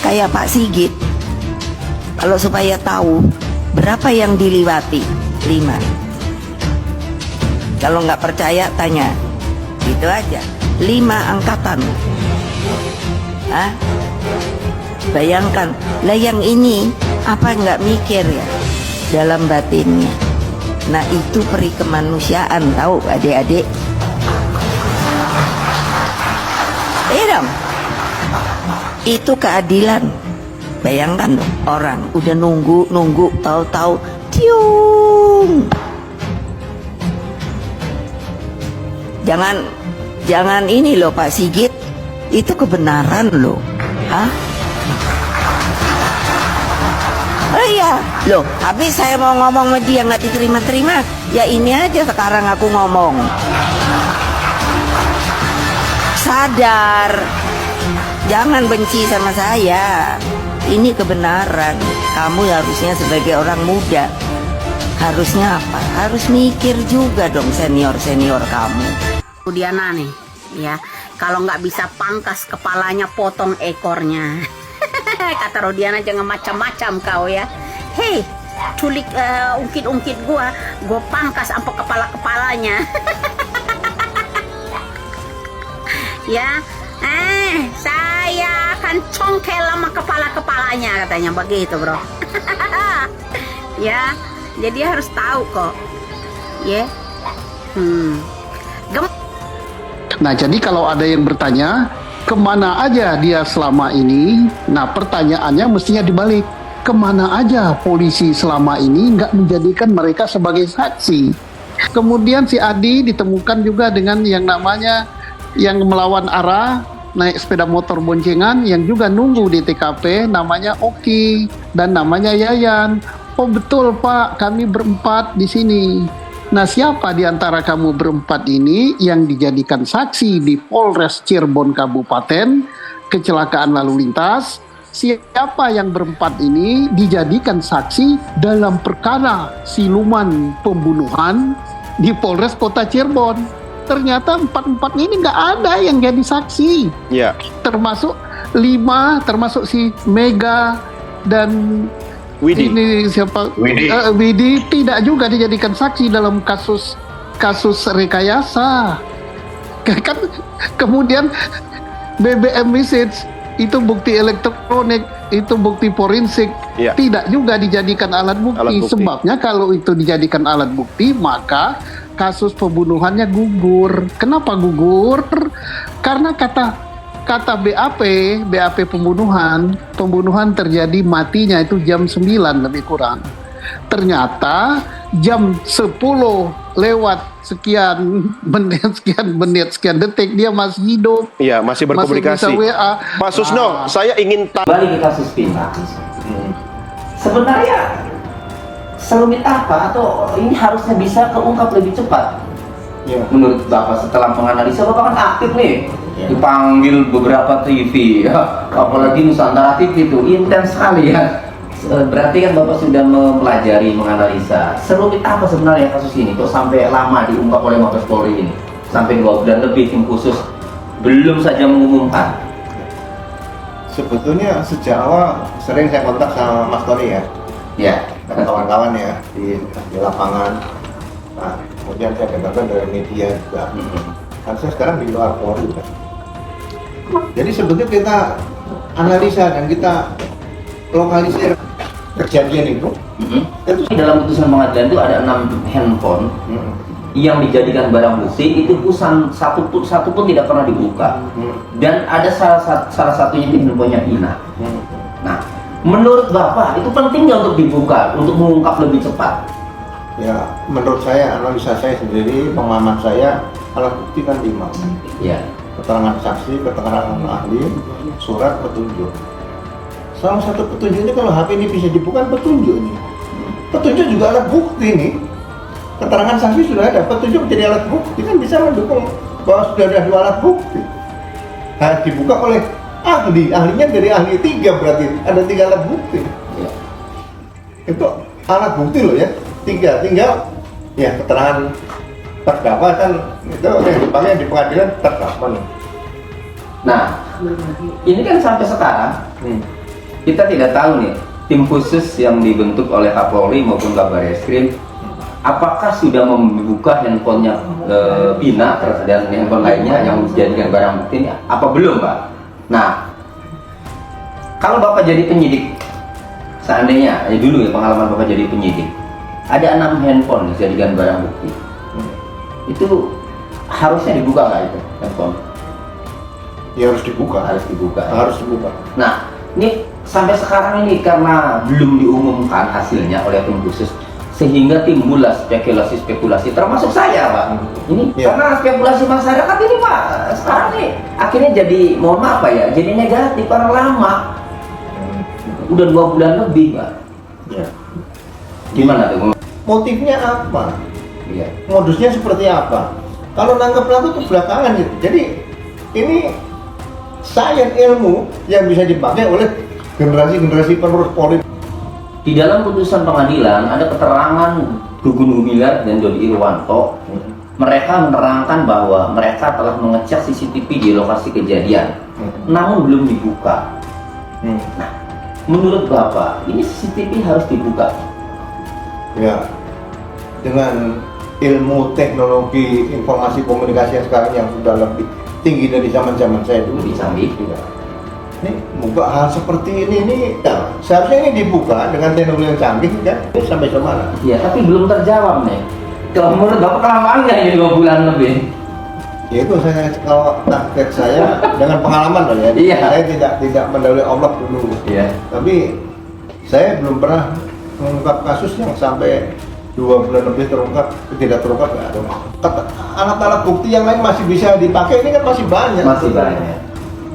kayak Pak Sigit, kalau supaya tahu berapa yang diliwati, 5. Kalau nggak percaya tanya, gitu aja. 5 angkatan. Hah? Bayangkan, lah yang ini apa nggak mikir ya dalam batinnya. Nah itu peri kemanusiaan, tahu adik-adik? Iya dong. Itu keadilan. Bayangkan dong, orang udah nunggu, tahu-tahu tiung. Jangan ini loh Pak Sigit, itu kebenaran loh. Hah? Oh iya, loh, habis saya mau ngomong sama dia nggak diterima-terima, ya ini aja sekarang aku ngomong. Sadar, jangan benci sama saya. Ini kebenaran. Kamu harusnya sebagai orang muda, harusnya apa? Harus mikir juga dong senior-senior kamu. Diana nih, ya, kalau nggak bisa pangkas kepalanya, potong ekornya. Kata Rodiana, jangan macam-macam kau ya. Hei, culik ungkit-ungkit gua pangkas sampai kepala-kepalanya. Ya, saya akan congkel sama kepala-kepalanya, katanya begitu bro. Ya, jadi harus tahu kok. Ya, Nah, jadi kalau ada yang bertanya, kemana aja dia selama ini? Nah, pertanyaannya mestinya dibalik. Kemana aja polisi selama ini nggak menjadikan mereka sebagai saksi? Kemudian si Adi ditemukan juga dengan yang namanya yang melawan arah, naik sepeda motor boncengan, yang juga nunggu di TKP, namanya Oki dan namanya Yayan. Oh betul Pak, kami berempat di sini. Nah, siapa di antara kamu berempat ini yang dijadikan saksi di Polres Cirebon Kabupaten kecelakaan lalu lintas? Siapa yang berempat ini dijadikan saksi dalam perkara siluman pembunuhan di Polres Kota Cirebon? Ternyata 4 ini nggak ada yang jadi saksi. Ya. Termasuk 5, termasuk si Mega dan Widi. Ini siapa? Widi tidak juga dijadikan saksi dalam kasus rekayasa. Kan kemudian BBM message itu bukti elektronik, itu bukti forensik, tidak juga dijadikan alat bukti. Sebabnya kalau itu dijadikan alat bukti, maka kasus pembunuhannya gugur. Kenapa gugur? Karena kata BAP pembunuhan terjadi matinya itu jam 9 lebih kurang. Ternyata jam 10 lewat sekian menit, sekian detik dia masih hidup. Iya, masih berkomunikasi. Masih bisa WA. Pak Susno, saya ingin kembali ke kasus Pina. Sebenarnya serumit apa atau ini harusnya bisa keungkap lebih cepat? Ya. Menurut Bapak setelah menganalisa, Bapak kan aktif nih, dipanggil beberapa TV, ya. Apalagi Nusantara TV itu intens sekali ya. Berarti kan Bapak sudah mempelajari, menganalisa serumit apa sebenarnya kasus ini kok sampai lama diungkap oleh Mabes Polri ini, sampai 2 bulan lebih tim khusus belum saja mengumumkan. Sebetulnya sejak awal sering saya kontak sama Mas Tony ya, dan kawan-kawan ya di lapangan. Nah, kemudian saya dengarkan dari media juga. Kan saya sekarang di luar Polri kan. Jadi sebetulnya kita analisa dan kita lokalisir kejadian itu. Itu dalam putusan pengadilan itu ada 6 handphone yang dijadikan barang bukti, itu satu pun tidak pernah dibuka. Dan ada salah satunya itu handphonenya Pina. Nah, menurut Bapak itu penting nggak untuk dibuka untuk mengungkap lebih cepat? Ya, menurut saya, analisa saya sendiri, pengalaman saya, alat bukti kan 5. Ya. Keterangan saksi, keterangan ahli, surat petunjuk. Salah satu petunjuk ini kalau HP ini bisa dibuka, petunjuk ini. Petunjuk juga alat bukti nih. Keterangan saksi sudah ada, petunjuk menjadi alat bukti kan bisa mendukung bahwa sudah ada 2 alat bukti. Nah, dibuka oleh ahlinya dari ahli 3 berarti ada 3 alat bukti. Ya. Itu alat bukti loh ya. 3, tinggal ya keterangan terdakwa kan itu yang dipakai di pengadilan terdakwa nih. Nah, ini kan sampai sekarang kita tidak tahu nih, tim khusus yang dibentuk oleh Kapolri maupun Kabareskrim, apakah sudah membuka handphonenya Pina dan handphone lainnya yang dijadikan barang bukti ini, apa belum, Pak? Nah, kalau Bapak jadi penyidik, seandainya dulu ya pengalaman Bapak jadi penyidik, ada 6 handphone dijadikan barang bukti, itu harusnya dibuka nggak itu handphone? Ya harus dibuka. Harus dibuka. Harus dibuka. Nah, ini sampai sekarang ini karena belum diumumkan hasilnya oleh tim khusus, sehingga timbullah spekulasi-spekulasi, termasuk saya, Pak. Ini karena spekulasi masyarakat ini, Pak, sekarang nih akhirnya jadi, mohon maaf Pak ya, jadi negatif karena lama. Udah 2 bulan lebih, Pak. Ya. Gimana tuh? Motifnya apa? Iya. Modusnya seperti apa? Kalau nangkep pelaku itu belakangan gitu. Jadi ini sains ilmu yang bisa dipakai oleh generasi-generasi penerus Polri. Di dalam putusan pengadilan ada keterangan Gugun Gumilar dan Dodi Irwanto. Mereka menerangkan bahwa mereka telah mengecek CCTV di lokasi kejadian, namun belum dibuka. Nah, menurut Bapak, ini CCTV harus dibuka? Ya, dengan ilmu teknologi informasi komunikasi yang sekarang yang sudah lebih tinggi dari zaman-zaman saya dulu. Lebih canggih. Ya. Ini buka hal seperti ini ya, seharusnya ini dibuka dengan teknologi yang canggih kan, ini sampai kemana? Iya, tapi belum terjawab nih. Kalau menurut Bapak kelamaan nggak ini 2 bulan lebih? Ya itu saya, kalau target saya dengan pengalaman loh ya. Iya. Saya tidak mendahului Allah dulu. Iya. Tapi saya belum pernah mengungkap kasus yang sampai 2 bulan lebih tidak terungkap nggak ada. Alat-alat bukti yang lain masih bisa dipakai, ini kan masih banyak. Masih banyak.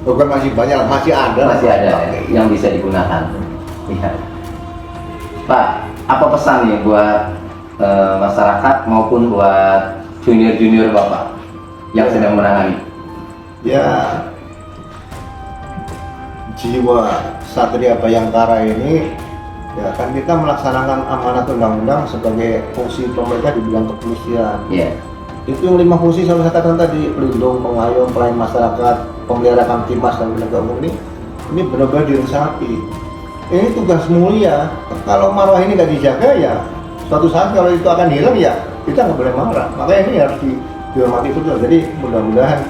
Bukan masih banyak, masih ada. Masih ada yang bisa digunakan. Iya. Pak, apa pesan nih buat masyarakat maupun buat junior-junior Bapak yang sedang menangani? Ya, jiwa Satria Bayangkara ini, ya kan kita melaksanakan amanat undang-undang sebagai fungsi pemerintah di bidang kepolisian. Iya. Itu yang 5 fungsi saya katakan tadi: pelindung, pengayom, pelayan masyarakat, pemelihara kamtimas dan penegak hukum ini benar-benar diresapi. Ini tugas mulia. Kalau marwah ini nggak dijaga, ya suatu saat kalau itu akan hilang, ya kita nggak boleh marah. Makanya ini harus dihormati betul. Jadi mudah-mudahan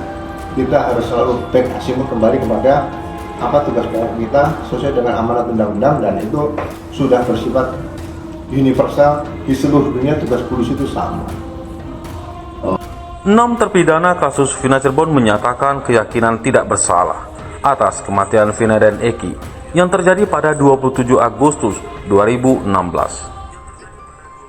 kita harus selalu back asimut kembali kepada apa tugas pokok kita sesuai dengan amanat undang-undang, dan itu sudah bersifat universal di seluruh dunia. Tugas polisi itu sama. 6 terpidana kasus Vina Cirebon menyatakan keyakinan tidak bersalah atas kematian Vina dan Eki yang terjadi pada 27 Agustus 2016.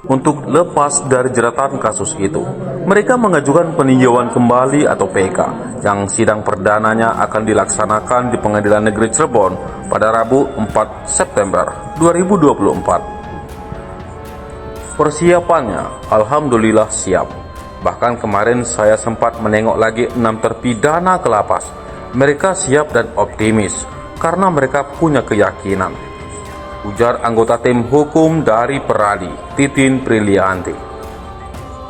Untuk lepas dari jeratan kasus itu, mereka mengajukan peninjauan kembali atau PK yang sidang perdananya akan dilaksanakan di Pengadilan Negeri Cirebon pada Rabu 4 September 2024. Persiapannya alhamdulillah siap. Bahkan kemarin saya sempat menengok lagi 6 terpidana ke lapas. Mereka siap dan optimis karena mereka punya keyakinan, ujar anggota tim hukum dari Peradi, Titin Prilianti.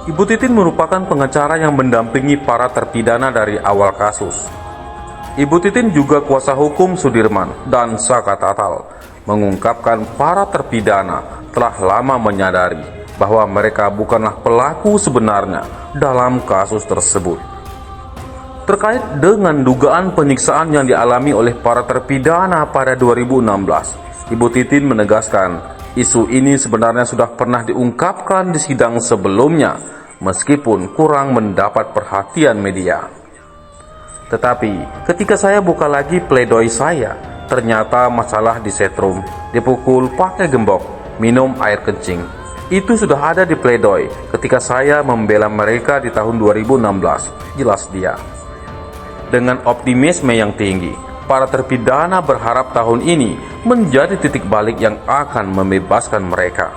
Ibu Titin merupakan pengacara yang mendampingi para terpidana dari awal kasus. Ibu Titin juga kuasa hukum Sudirman dan Saka Tatal, mengungkapkan para terpidana telah lama menyadari bahwa mereka bukanlah pelaku sebenarnya dalam kasus tersebut. Terkait dengan dugaan penyiksaan yang dialami oleh para terpidana pada 2016, Ibu Titin menegaskan isu ini sebenarnya sudah pernah diungkapkan di sidang sebelumnya, meskipun kurang mendapat perhatian media. Tetapi ketika saya buka lagi pledoi saya, ternyata masalah disetrum, dipukul pakai gembok, minum air kencing, itu sudah ada di pledoi ketika saya membela mereka di tahun 2016, jelas dia. Dengan optimisme yang tinggi, para terpidana berharap tahun ini menjadi titik balik yang akan membebaskan mereka.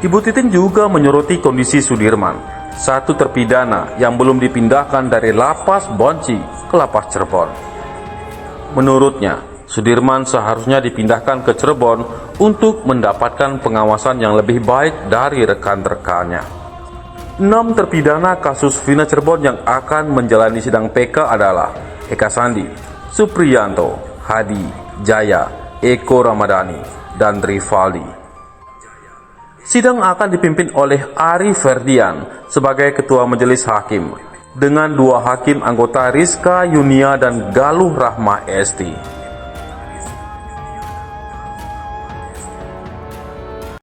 Ibu Titin juga menyoroti kondisi Sudirman, satu terpidana yang belum dipindahkan dari lapas Bonci ke lapas Cirebon. Menurutnya, Sudirman seharusnya dipindahkan ke Cirebon untuk mendapatkan pengawasan yang lebih baik dari rekan-rekannya. 6 terpidana kasus Vina Cirebon yang akan menjalani sidang PK adalah Eka Sandi, Supriyanto, Hadi, Jaya, Eko Ramadhani, dan Rivaldi. Sidang akan dipimpin oleh Ari Ferdian sebagai Ketua Majelis Hakim, dengan 2 hakim anggota Rizka Yunia dan Galuh Rahma Esti.